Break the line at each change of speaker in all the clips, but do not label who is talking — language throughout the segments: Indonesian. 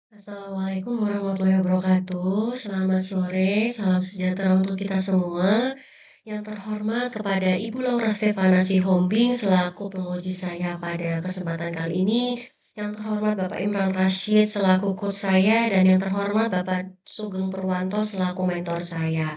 Assalamualaikum warahmatullahi wabarakatuh. Selamat sore, salam sejahtera untuk kita semua. Yang terhormat kepada Ibu Laura Stefana Sihombing selaku penguji saya pada kesempatan kali ini. Yang terhormat Bapak Imran Rashid selaku coach saya dan yang terhormat Bapak Sugeng Purwanto selaku mentor saya.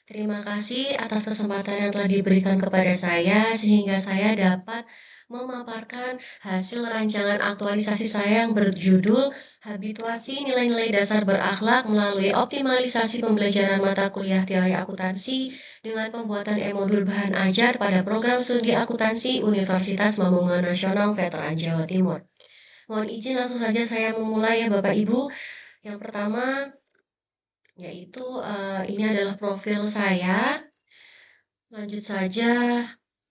Terima kasih atas kesempatan yang telah diberikan kepada saya sehingga saya dapat memaparkan hasil rancangan aktualisasi saya yang berjudul Habituasi Nilai-Nilai Dasar Berakhlak melalui Optimalisasi Pembelajaran Mata Kuliah Teori Akuntansi dengan pembuatan e-modul bahan ajar pada program studi akuntansi Universitas Mambungan Nasional Veteran Jawa Timur. Mohon izin langsung saja saya memulai ya Bapak Ibu. Yang pertama yaitu ini adalah profil saya. Lanjut saja,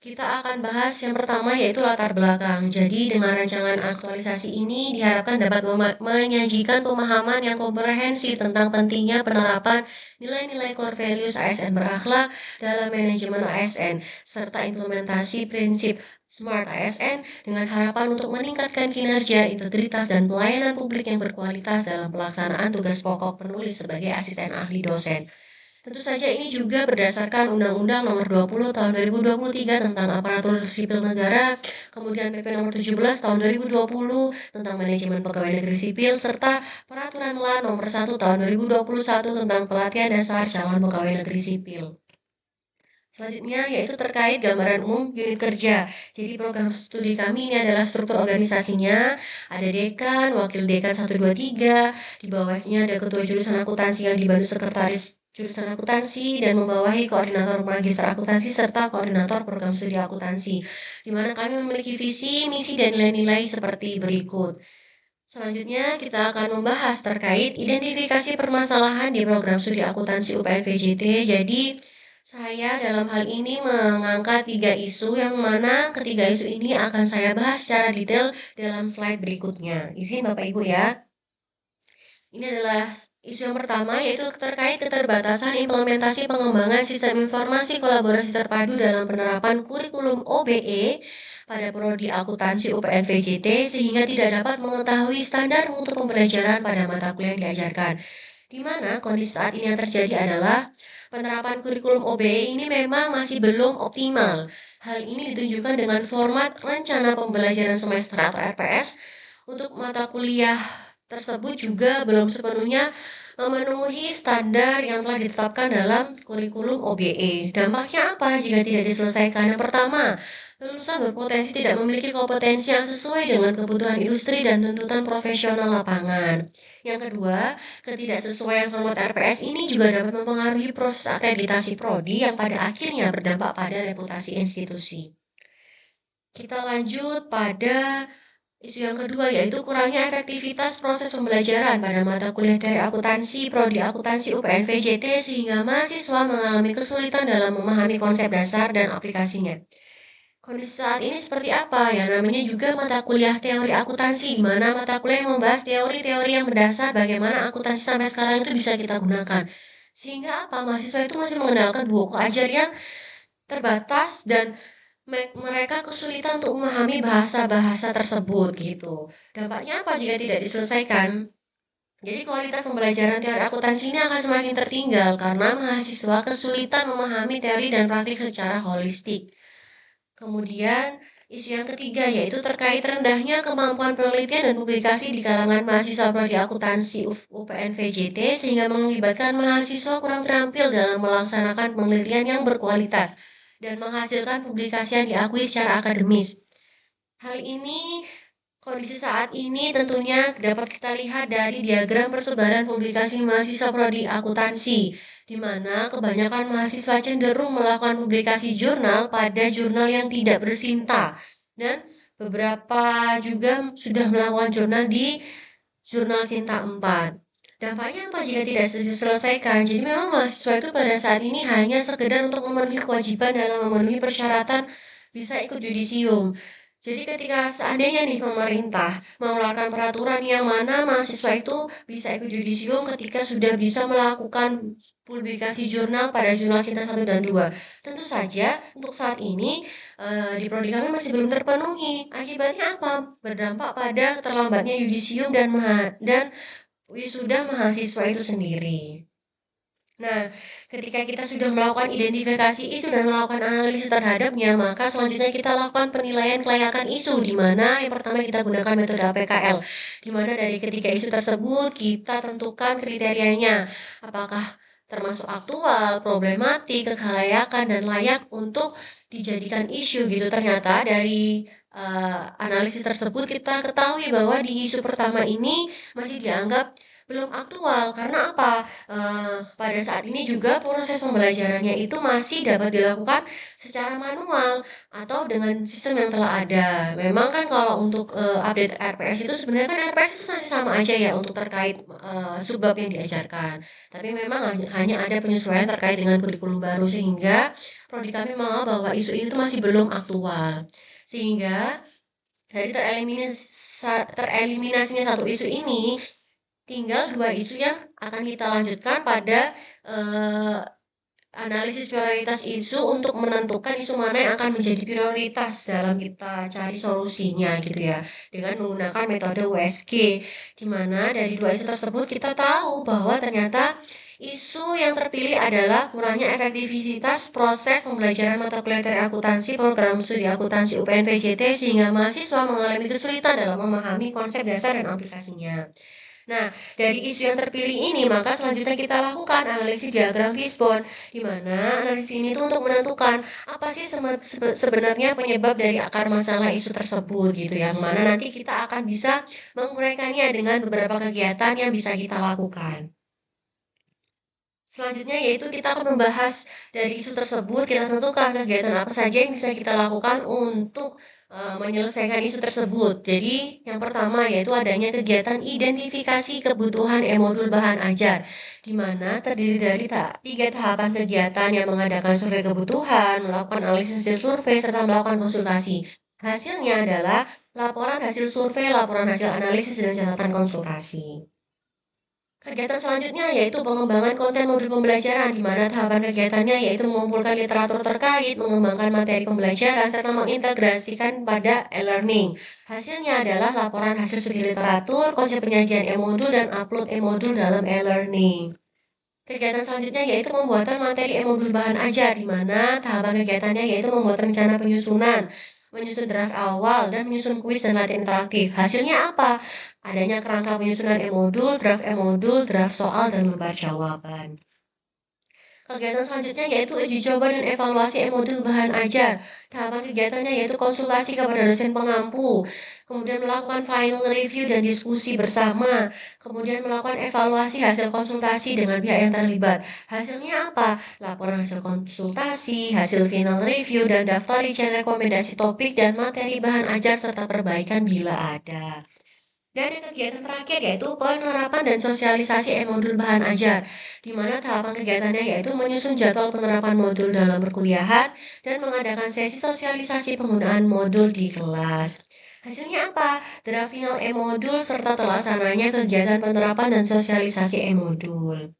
kita akan bahas yang pertama yaitu latar belakang. Jadi dengan rancangan aktualisasi ini diharapkan dapat menyajikan pemahaman yang komprehensif tentang pentingnya penerapan nilai-nilai core values ASN berakhlak dalam manajemen ASN, serta implementasi prinsip Smart ASN dengan harapan untuk meningkatkan kinerja, integritas, dan pelayanan publik yang berkualitas dalam pelaksanaan tugas pokok penulis sebagai asisten ahli dosen. Tentu saja ini juga berdasarkan Undang-Undang Nomor 20 Tahun 2023 tentang Aparatur Sipil Negara, kemudian PP Nomor 17 Tahun 2020 tentang Manajemen Pegawai Negeri Sipil, serta Peraturan LA Nomor 1 Tahun 2021 tentang Pelatihan Dasar Calon Pegawai Negeri Sipil. Selanjutnya yaitu terkait gambaran umum unit kerja. Jadi program studi kami ini adalah struktur organisasinya. Ada dekan, wakil dekan 1, 2, 3. Di bawahnya ada ketua jurusan akuntansi yang dibantu sekretaris jurusan akuntansi dan membawahi koordinator magister akuntansi serta koordinator program studi akuntansi. Di mana kami memiliki visi, misi, dan nilai-nilai seperti berikut. Selanjutnya kita akan membahas terkait identifikasi permasalahan di program studi akuntansi UPN VJT. Jadi saya dalam hal ini mengangkat 3 isu yang mana ketiga isu ini akan saya bahas secara detail dalam slide berikutnya. Izin Bapak Ibu ya. Ini adalah isu yang pertama yaitu terkait keterbatasan implementasi pengembangan sistem informasi kolaborasi terpadu dalam penerapan kurikulum OBE pada prodi akuntansi UPN VJT sehingga tidak dapat mengetahui standar mutu pembelajaran pada mata kuliah yang diajarkan. Di mana kondisi saat ini yang terjadi adalah penerapan kurikulum OBE ini memang masih belum optimal. Hal ini ditunjukkan dengan format rencana pembelajaran semester atau RPS untuk mata kuliah tersebut juga belum sepenuhnya memenuhi standar yang telah ditetapkan dalam kurikulum OBE. Dampaknya apa jika tidak diselesaikan? Yang pertama, lulusan berpotensi tidak memiliki kompetensi yang sesuai dengan kebutuhan industri dan tuntutan profesional lapangan. Yang kedua, ketidaksesuaian format RPS ini juga dapat mempengaruhi proses akreditasi prodi yang pada akhirnya berdampak pada reputasi institusi. Kita lanjut pada isu yang kedua yaitu kurangnya efektivitas proses pembelajaran pada mata kuliah teori akuntansi, prodi akuntansi UPN VJT sehingga mahasiswa mengalami kesulitan dalam memahami konsep dasar dan aplikasinya. Kondisi saat ini seperti apa? Ya namanya juga mata kuliah teori akuntansi, di mana mata kuliah yang membahas teori-teori yang berdasar bagaimana akuntansi sampai sekarang itu bisa kita gunakan. Sehingga apa? Mahasiswa itu masih mengandalkan buku ajar yang terbatas dan mereka kesulitan untuk memahami bahasa-bahasa tersebut gitu. Dampaknya apa jika tidak diselesaikan? Jadi kualitas pembelajaran teori akuntansi ini akan semakin tertinggal karena mahasiswa kesulitan memahami teori dan praktik secara holistik. Kemudian isu yang ketiga yaitu terkait rendahnya kemampuan penelitian dan publikasi di kalangan mahasiswa prodi akuntansi UPN VJT sehingga mengakibatkan mahasiswa kurang terampil dalam melaksanakan penelitian yang berkualitas dan menghasilkan publikasi yang diakui secara akademis. Hal ini kondisi saat ini tentunya dapat kita lihat dari diagram persebaran publikasi mahasiswa prodi akuntansi, di mana kebanyakan mahasiswa cenderung melakukan publikasi jurnal pada jurnal yang tidak bersinta, dan beberapa juga sudah melakukan jurnal di jurnal Sinta 4. Dampaknya apa jika tidak diselesaikan? Jadi memang mahasiswa itu pada saat ini hanya sekedar untuk memenuhi kewajiban dalam memenuhi persyaratan bisa ikut yudisium. Jadi ketika seandainya nih pemerintah mengeluarkan peraturan yang mana mahasiswa itu bisa ikut yudisium ketika sudah bisa melakukan publikasi jurnal pada jurnal Sinta 1 dan 2. Tentu saja untuk saat ini di prodi kami masih belum terpenuhi. Akibatnya apa? Berdampak pada terlambatnya yudisium dan wisuda mahasiswa itu sendiri. Nah, ketika kita sudah melakukan identifikasi isu dan melakukan analisis terhadapnya, maka selanjutnya kita lakukan penilaian kelayakan isu, di mana yang pertama kita gunakan metode APKL, di mana dari ketiga isu tersebut kita tentukan kriterianya, apakah termasuk aktual, problematik, kekalayakan, dan layak untuk dijadikan isu gitu. Ternyata dari analisis tersebut kita ketahui bahwa di isu pertama ini masih dianggap belum aktual. Karena apa? Pada saat ini juga proses pembelajarannya itu masih dapat dilakukan secara manual atau dengan sistem yang telah ada. Memang kan kalau untuk update RPS itu sebenarnya kan RPS itu masih sama aja ya untuk terkait subbab yang diajarkan. Tapi memang hanya ada penyesuaian terkait dengan kurikulum baru sehingga prodi kami menganggap bahwa isu ini tuh masih belum aktual. Sehingga dari tereliminasinya satu isu ini, tinggal dua isu yang akan kita lanjutkan pada analisis prioritas isu untuk menentukan isu mana yang akan menjadi prioritas dalam kita cari solusinya gitu ya, dengan menggunakan metode USG, di mana dari dua isu tersebut kita tahu bahwa ternyata isu yang terpilih adalah kurangnya efektivitas proses pembelajaran mata kuliah teori akuntansi program studi akuntansi UPN VJT sehingga mahasiswa mengalami kesulitan dalam memahami konsep dasar dan aplikasinya. Nah, dari isu yang terpilih ini, maka selanjutnya kita lakukan analisis diagram Fishbone, di mana analisis ini tuh untuk menentukan apa sih sebenarnya penyebab dari akar masalah isu tersebut gitu ya, mana nanti kita akan bisa menguraikannya dengan beberapa kegiatan yang bisa kita lakukan. Selanjutnya yaitu kita akan membahas dari isu tersebut, kita tentukan kegiatan apa saja yang bisa kita lakukan untuk menyelesaikan isu tersebut. Jadi yang pertama yaitu adanya kegiatan identifikasi kebutuhan e-modul bahan ajar, di mana terdiri dari tiga tahapan kegiatan yang mengadakan survei kebutuhan, melakukan analisis hasil survei, serta melakukan konsultasi. Hasilnya adalah laporan hasil survei, laporan hasil analisis, dan catatan konsultasi. Kegiatan selanjutnya yaitu pengembangan konten modul pembelajaran, di mana tahapan kegiatannya yaitu mengumpulkan literatur terkait, mengembangkan materi pembelajaran, serta mengintegrasikan pada e-learning. Hasilnya adalah laporan hasil studi literatur, konsep penyajian e-modul, dan upload e-modul dalam e-learning. Kegiatan selanjutnya yaitu pembuatan materi e-modul bahan ajar, di mana tahapan kegiatannya yaitu membuat rencana penyusunan, menyusun draft awal, dan menyusun kuis dan latihan interaktif. Hasilnya apa? Adanya kerangka penyusunan e-modul, draft soal, dan lembar jawaban. Kegiatan selanjutnya yaitu uji coba dan evaluasi e-modul bahan ajar. Tahapan kegiatannya yaitu konsultasi kepada dosen pengampu, kemudian melakukan final review dan diskusi bersama, kemudian melakukan evaluasi hasil konsultasi dengan pihak yang terlibat. Hasilnya apa? Laporan hasil konsultasi, hasil final review, dan daftar rincian rekomendasi topik dan materi bahan ajar serta perbaikan bila ada. Dan yang kegiatan terakhir yaitu penerapan dan sosialisasi e-modul bahan ajar, di mana tahapan kegiatannya yaitu menyusun jadwal penerapan modul dalam perkuliahan dan mengadakan sesi sosialisasi penggunaan modul di kelas. Hasilnya apa? Draft final e-modul serta terlaksananya kegiatan penerapan dan sosialisasi e-modul.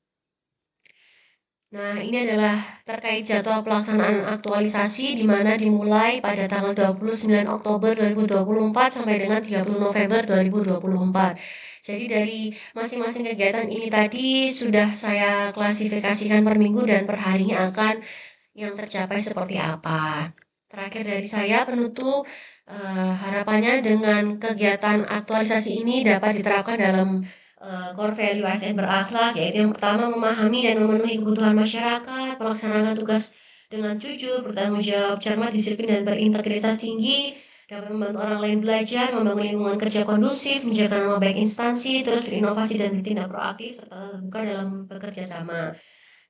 Nah, ini adalah terkait jadwal pelaksanaan aktualisasi di mana dimulai pada tanggal 29 Oktober 2024 sampai dengan 30 November 2024. Jadi dari masing-masing kegiatan ini tadi sudah saya klasifikasikan per minggu dan per harinya akan yang tercapai seperti apa. Terakhir dari saya penutup, harapannya dengan kegiatan aktualisasi ini dapat diterapkan dalam core value ASN berakhlak, yaitu yang pertama memahami dan memenuhi kebutuhan masyarakat, melaksanakan tugas dengan jujur, bertanggung jawab, cermat, disiplin, dan berintegritas tinggi, dapat membantu orang lain belajar, membangun lingkungan kerja kondusif, menjaga nama baik instansi, terus berinovasi dan bertindak proaktif, serta terbuka dalam bekerja sama.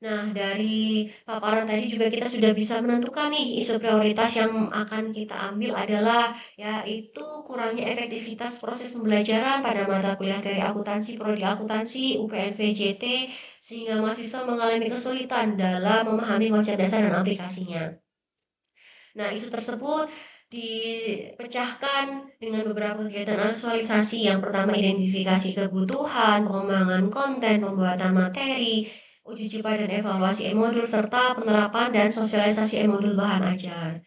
Nah, dari paparan tadi juga kita sudah bisa menentukan nih isu prioritas yang akan kita ambil adalah yaitu kurangnya efektivitas proses pembelajaran pada mata kuliah teori akuntansi, prodi akuntansi, UPN VJT, sehingga mahasiswa mengalami kesulitan dalam memahami konsep dasar dan aplikasinya. Nah, isu tersebut dipecahkan dengan beberapa kegiatan aktualisasi. Yang pertama, identifikasi kebutuhan, pengembangan konten, pembuatan materi, uji coba dan evaluasi e-modul, serta penerapan dan sosialisasi e-modul bahan ajar.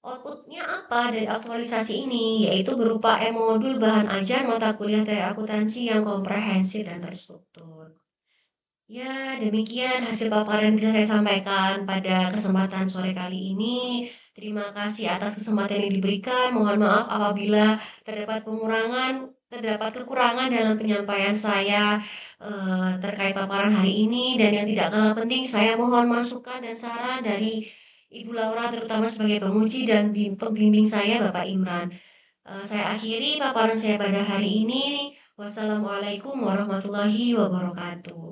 Output-nya apa dari aktualisasi ini? Yaitu berupa e-modul bahan ajar mata kuliah dari akuntansi yang komprehensif dan terstruktur. Ya, demikian hasil paparan yang bisa saya sampaikan pada kesempatan sore kali ini. Terima kasih atas kesempatan yang diberikan. Mohon maaf apabila terdapat kekurangan dalam penyampaian saya terkait paparan hari ini. Dan yang tidak kalah penting, saya mohon masukan dan saran dari Ibu Laura, terutama sebagai penguji dan pembimbing saya, Bapak Imran. Saya akhiri paparan saya pada hari ini. Wassalamualaikum warahmatullahi wabarakatuh.